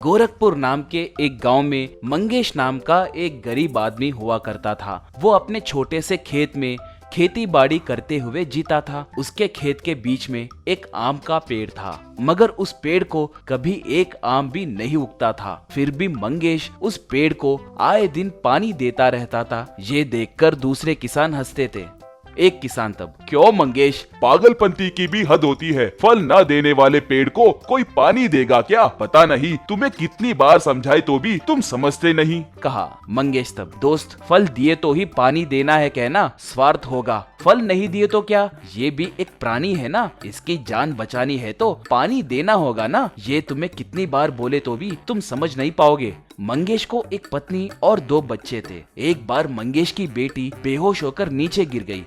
गोरखपुर नाम के एक गांव में मंगेश नाम का एक गरीब आदमी हुआ करता था। वो अपने छोटे से खेत में खेती बाड़ी करते हुए जीता था। उसके खेत के बीच में एक आम का पेड़ था, मगर उस पेड़ को कभी एक आम भी नहीं उगता था। फिर भी मंगेश उस पेड़ को आए दिन पानी देता रहता था। ये देखकर दूसरे किसान हंसते थे। एक किसान तब, क्यों मंगेश, पागलपंती की भी हद होती है। फल न देने वाले पेड़ को कोई पानी देगा क्या? पता नहीं तुम्हें कितनी बार समझाए तो भी तुम समझते नहीं, कहा। मंगेश तब, दोस्त, फल दिए तो ही पानी देना है कहना स्वार्थ होगा। फल नहीं दिए तो क्या, ये भी एक प्राणी है ना, इसकी जान बचानी है तो पानी देना होगा ना। ये तुम्हें कितनी बार बोले तो भी तुम समझ नहीं पाओगे। मंगेश को एक पत्नी और 2 बच्चे थे। एक बार मंगेश की बेटी बेहोश होकर नीचे गिर गई।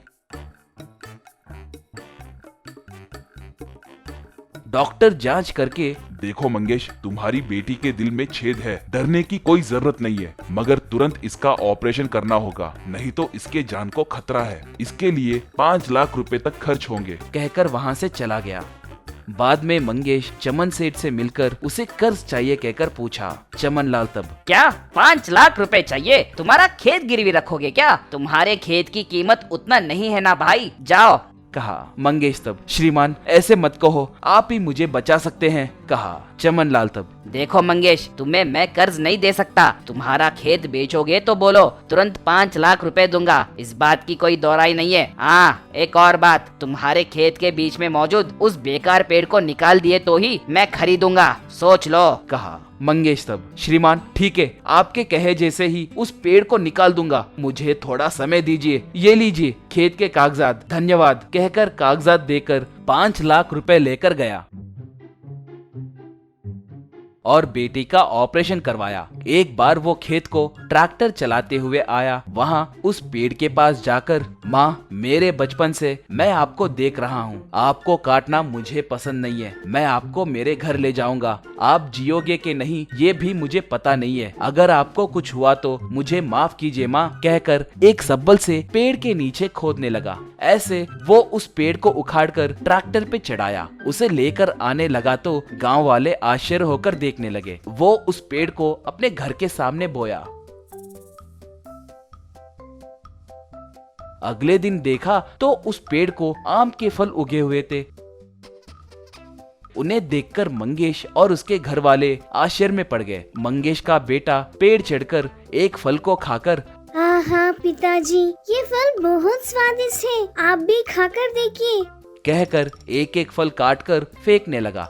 डॉक्टर जांच करके, देखो मंगेश, तुम्हारी बेटी के दिल में छेद है, डरने की कोई जरूरत नहीं है, मगर तुरंत इसका ऑपरेशन करना होगा, नहीं तो इसके जान को खतरा है। इसके लिए 5 लाख रुपए तक खर्च होंगे, कहकर वहाँ से चला गया। बाद में मंगेश चमन सेठ से मिलकर उसे कर्ज चाहिए कहकर पूछा। चमन लाल तब, क्या 5 लाख रुपए चाहिए? तुम्हारा खेत गिरवी रखोगे क्या? तुम्हारे खेत की कीमत उतना नहीं है ना भाई, जाओ, कहा। मंगेश तब, श्रीमान ऐसे मत कहो, आप ही मुझे बचा सकते हैं, कहा। चमन लाल तब, देखो मंगेश, तुम्हें मैं कर्ज नहीं दे सकता। तुम्हारा खेत बेचोगे तो बोलो, तुरंत 5 लाख रुपए दूंगा, इस बात की कोई दोहराई नहीं है। हाँ, एक और बात, तुम्हारे खेत के बीच में मौजूद उस बेकार पेड़ को निकाल दिए तो ही मैं खरीदूंगा, सोच लो, कहा। मंगेश तब, श्रीमान ठीक है, आपके कहे जैसे ही उस पेड़ को निकाल दूंगा, मुझे थोड़ा समय दीजिए, ये लीजिए खेत के कागजात, धन्यवाद, कहकर कागजात देकर 5 लाख रुपए लेकर गया और बेटी का ऑपरेशन करवाया। एक बार वो खेत को ट्रैक्टर चलाते हुए आया। वहाँ उस पेड़ के पास जाकर, माँ, मेरे बचपन से मैं आपको देख रहा हूँ, आपको काटना मुझे पसंद नहीं है, मैं आपको मेरे घर ले जाऊंगा, आप जियोगे कि नहीं ये भी मुझे पता नहीं है, अगर आपको कुछ हुआ तो मुझे माफ कीजिए माँ, कहकर एक सब्बल से पेड़ के नीचे खोदने लगा। ऐसे वो उस पेड़ को उखाड़कर ट्रैक्टर पे चढ़ाया। उसे लेकर आने लगा तो गांव वाले आश्चर्य होकर देखने लगे। वो उस पेड़ को अपने घर के सामने बोया। अगले दिन देखा तो उस पेड़ को आम के फल उगे हुए थे। उन्हें देखकर मंगेश और उसके घर वाले आश्चर्य में पड़ गए। मंगेश का बेटा पेड़ चढ़कर एक फल को खाकर, हाँ पिताजी, ये फल बहुत स्वादिष्ट है, आप भी खाकर देखिए, कहकर एक एक फल काटकर फेंकने लगा।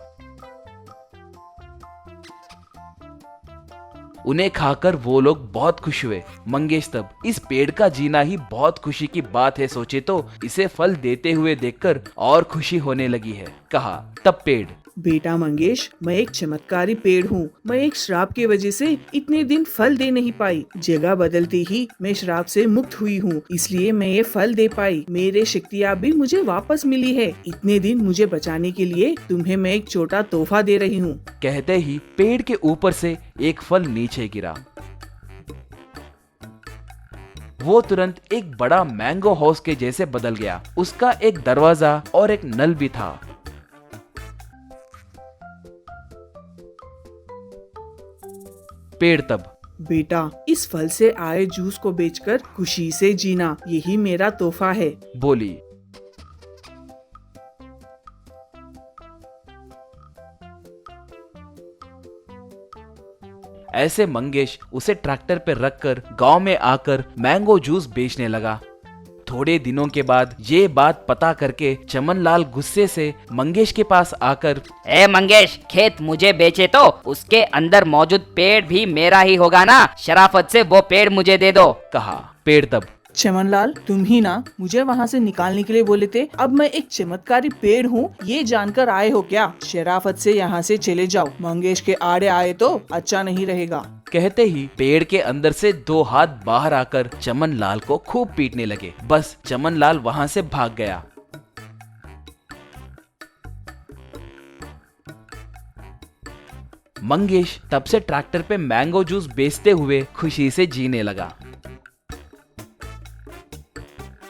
उन्हें खाकर वो लोग बहुत खुश हुए। मंगेश तब, इस पेड़ का जीना ही बहुत खुशी की बात है, सोचे तो इसे फल देते हुए देखकर और खुशी होने लगी है, कहा। तब पेड़, बेटा मंगेश, मैं एक चमत्कारी पेड़ हूँ। मैं एक श्राप की वजह से इतने दिन फल दे नहीं पाई। जगह बदलते ही मैं श्राप से मुक्त हुई हूँ, इसलिए मैं ये फल दे पाई। मेरे शक्तियाँ भी मुझे वापस मिली है। इतने दिन मुझे बचाने के लिए तुम्हें मैं एक छोटा तोहफा दे रही हूँ। कहते ही पेड़ के ऊपर से एक फल नीचे गिरा। वो तुरंत एक बड़ा मैंगो हाउस के जैसे बदल गया। उसका एक दरवाजा और एक नल भी था। पेड़ तब, बेटा, इस फल से आए जूस को बेचकर खुशी से जीना, यही मेरा तोहफा है, बोली। ऐसे मंगेश उसे ट्रैक्टर पर रखकर गांव में आकर मैंगो जूस बेचने लगा। थोड़े दिनों के बाद ये बात पता करके चमन लाल गुस्से से मंगेश के पास आकर, ए मंगेश, खेत मुझे बेचे तो उसके अंदर मौजूद पेड़ भी मेरा ही होगा ना, शराफत से वो पेड़ मुझे दे दो, कहा। पेड़ तब, चमनलाल, तुम ही ना मुझे वहाँ से निकालने के लिए बोले थे। अब मैं एक चमत्कारी पेड़ हूँ ये जानकर आए हो क्या? शराफत से यहाँ से चले जाओ, मंगेश के आड़े आए तो अच्छा नहीं रहेगा। कहते ही पेड़ के अंदर से 2 हाथ बाहर आकर चमन लाल को खूब पीटने लगे। बस चमन लाल वहाँ से भाग गया। मंगेश तब से ट्रैक्टर पे मैंगो जूस बेचते हुए खुशी से जीने लगा।